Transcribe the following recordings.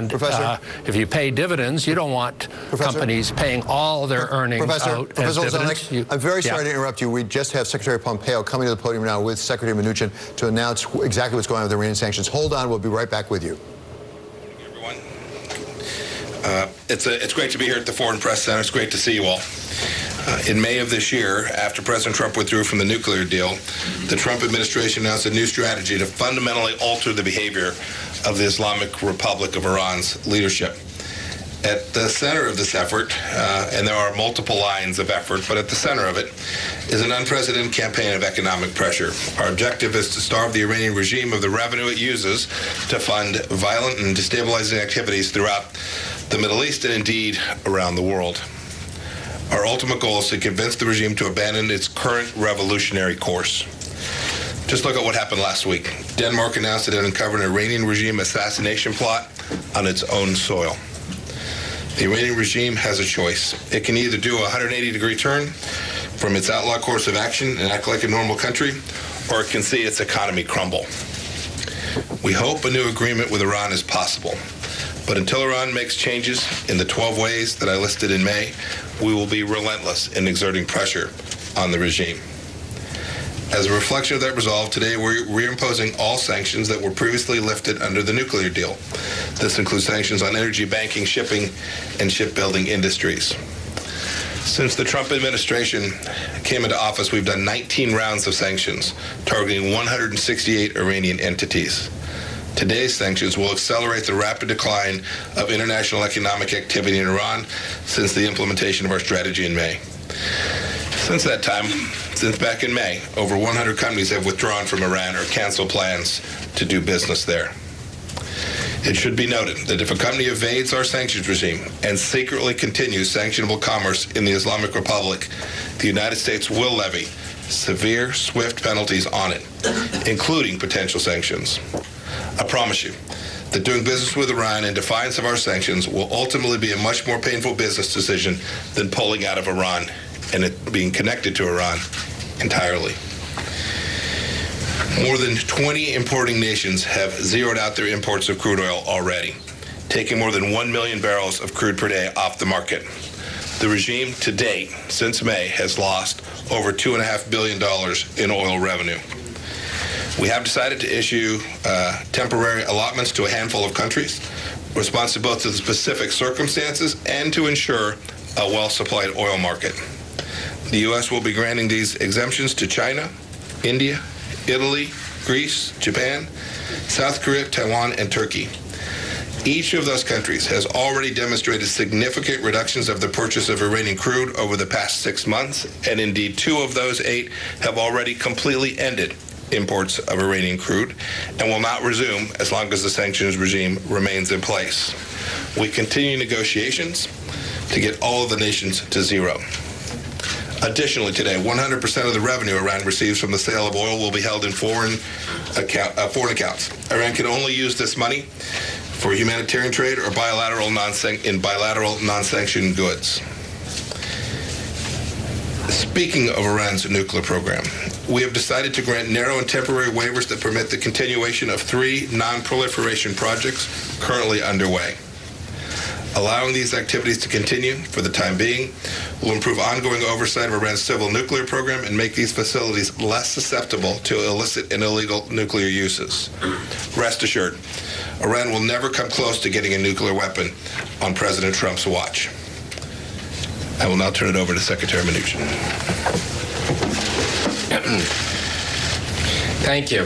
And if you pay dividends, you don't want companies paying all their earnings out as dividends. I'm very sorry to interrupt you. We just have Secretary Pompeo coming to the podium now with Secretary Mnuchin to announce exactly what's going on with the Iranian sanctions. Hold on. We'll be right back with you. Everyone. It's great to be here at the Foreign Press Center. It's great to see you all. In May of this year, after President Trump withdrew from the nuclear deal, the Trump administration announced a new strategy to fundamentally alter the behavior of the Islamic Republic of Iran's leadership. At the center of this effort, and there are multiple lines of effort, but at the center of it is an unprecedented campaign of economic pressure. Our objective is to starve the Iranian regime of the revenue it uses to fund violent and destabilizing activities throughout the Middle East and indeed around the world. Our ultimate goal is to convince the regime to abandon its current revolutionary course. Just look at what happened last week. Denmark announced that it uncovered an Iranian regime assassination plot on its own soil. The Iranian regime has a choice. It can either do a 180-degree turn from its outlaw course of action and act like a normal country, or it can see its economy crumble. We hope a new agreement with Iran is possible. But until Iran makes changes in the 12 ways that I listed in May, we will be relentless in exerting pressure on the regime. As a reflection of that resolve, today we're reimposing all sanctions that were previously lifted under the nuclear deal. This includes sanctions on energy, banking, shipping, and shipbuilding industries. Since the Trump administration came into office, we've done 19 rounds of sanctions, targeting 168 Iranian entities. Today's sanctions will accelerate the rapid decline of international economic activity in Iran since the implementation of our strategy in May. Since that time, since back in May, over 100 companies have withdrawn from Iran or canceled plans to do business there. It should be noted that if a company evades our sanctions regime and secretly continues sanctionable commerce in the Islamic Republic, the United States will levy severe, swift penalties on it, including potential sanctions. I promise you that doing business with Iran in defiance of our sanctions will ultimately be a much more painful business decision than pulling out of Iran and it being connected to Iran entirely. More than 20 importing nations have zeroed out their imports of crude oil already, taking more than 1 million barrels of crude per day off the market. The regime to date, since May, has lost over $2.5 billion in oil revenue. We have decided to issue temporary allotments to a handful of countries, responsive both to the specific circumstances and to ensure a well-supplied oil market. The U.S. will be granting these exemptions to China, India, Italy, Greece, Japan, South Korea, Taiwan, and Turkey. Each of those countries has already demonstrated significant reductions of the purchase of Iranian crude over the past 6 months, and indeed 2 of those 8 have already completely ended imports of Iranian crude and will not resume as long as the sanctions regime remains in place. We continue negotiations to get all of the nations to zero. Additionally, today, 100% of the revenue Iran receives from the sale of oil will be held in foreign accounts. Iran can only use this money for humanitarian trade or bilateral non-sanctioned goods. Speaking of Iran's nuclear program, we have decided to grant narrow and temporary waivers that permit the continuation of 3 non-proliferation projects currently underway. Allowing these activities to continue for the time being will improve ongoing oversight of Iran's civil nuclear program and make these facilities less susceptible to illicit and illegal nuclear uses. Rest assured, Iran will never come close to getting a nuclear weapon on President Trump's watch. I will now turn it over to Secretary Mnuchin. Thank you.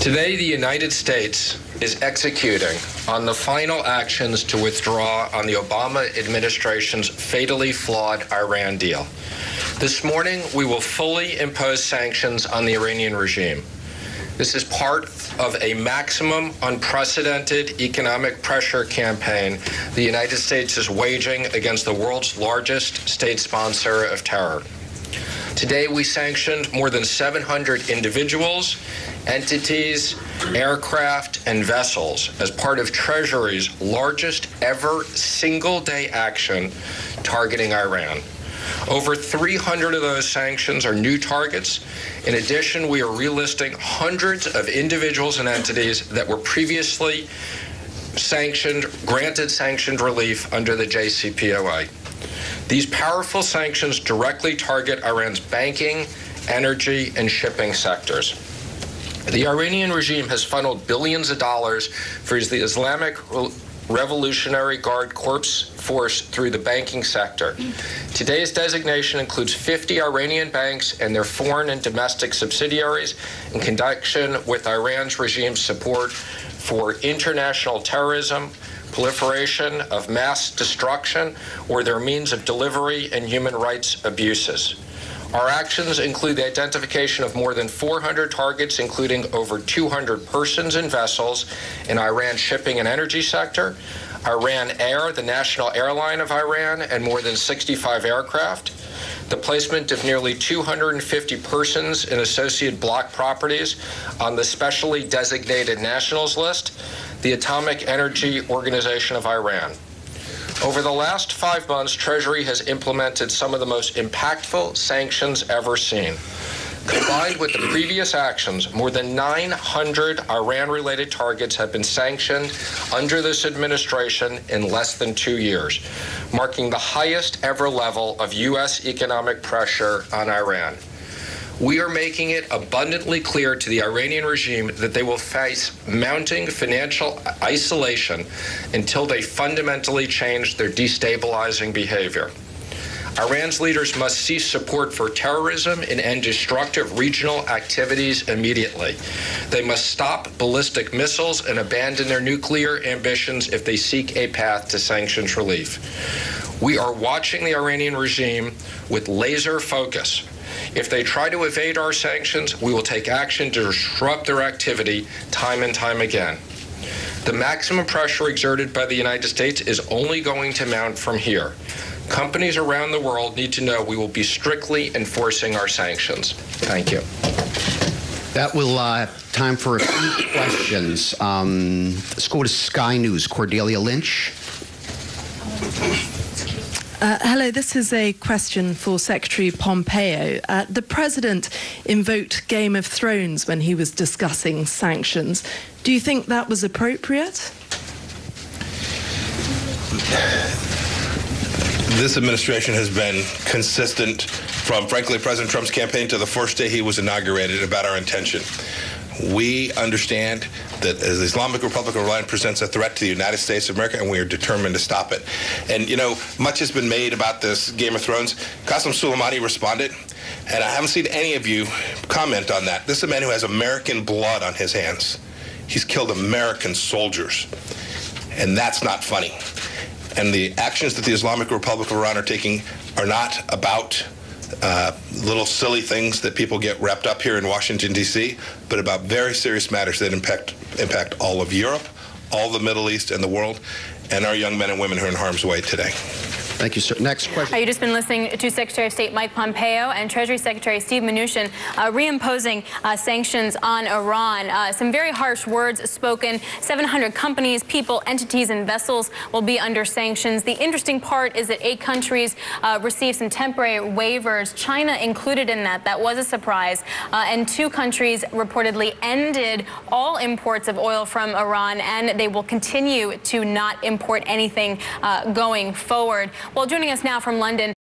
Today, the United States is executing on the final actions to withdraw on the Obama administration's fatally flawed Iran deal. This morning, we will fully impose sanctions on the Iranian regime. This is part of a maximum unprecedented economic pressure campaign the United States is waging against the world's largest state sponsor of terror. Today, we sanctioned more than 700 individuals, entities, aircraft, and vessels as part of Treasury's largest ever single-day action targeting Iran. Over 300 of those sanctions are new targets. In addition, we are relisting hundreds of individuals and entities that were previously granted sanctioned relief under the JCPOA. These powerful sanctions directly target Iran's banking, energy, and shipping sectors. The Iranian regime has funneled billions of dollars for the Islamic Revolutionary Guard Corps force through the banking sector. Today's designation includes 50 Iranian banks and their foreign and domestic subsidiaries in connection with Iran's regime's support for international terrorism, proliferation of mass destruction, or their means of delivery and human rights abuses. Our actions include the identification of more than 400 targets, including over 200 persons and vessels in Iran's shipping and energy sector, Iran Air, the national airline of Iran, and more than 65 aircraft, the placement of nearly 250 persons in associated block properties on the specially designated nationals list, the Atomic Energy Organization of Iran. Over the last 5 months, Treasury has implemented some of the most impactful sanctions ever seen. Combined with the previous actions, more than 900 Iran-related targets have been sanctioned under this administration in less than 2 years, marking the highest ever level of U.S. economic pressure on Iran. We are making it abundantly clear to the Iranian regime that they will face mounting financial isolation until they fundamentally change their destabilizing behavior. Iran's leaders must cease support for terrorism and end destructive regional activities immediately. They must stop ballistic missiles and abandon their nuclear ambitions if they seek a path to sanctions relief. We are watching the Iranian regime with laser focus. If they try to evade our sanctions, we will take action to disrupt their activity time and time again. The maximum pressure exerted by the United States is only going to mount from here. Companies around the world need to know we will be strictly enforcing our sanctions. Thank you. That will time for a few questions. Let's go to Sky News. Cordelia Lynch. Hello, this is a question for Secretary Pompeo. The President invoked Game of Thrones when he was discussing sanctions. Do you think that was appropriate? This administration has been consistent from, frankly, President Trump's campaign to the first day he was inaugurated about our intention. We understand that the Islamic Republic of Iran presents a threat to the United States of America, and we are determined to stop it. And, you know, much has been made about this Game of Thrones. Qasem Soleimani responded, and I haven't seen any of you comment on that. This is a man who has American blood on his hands. He's killed American soldiers, and that's not funny. And the actions that the Islamic Republic of Iran are taking are not about little silly things that people get wrapped up here in Washington, D.C., but about very serious matters that impact all of Europe, all the Middle East and the world, and our young men and women who are in harm's way today. Thank you, sir. Next question. You've just been listening to Secretary of State Mike Pompeo and Treasury Secretary Steve Mnuchin reimposing sanctions on Iran. Some very harsh words spoken. 700 companies, people, entities, and vessels will be under sanctions. The interesting part is that 8 countries received some temporary waivers, China included in that. That was a surprise. And 2 countries reportedly ended all imports of oil from Iran, and they will continue to not import anything going forward. Well, joining us now from London,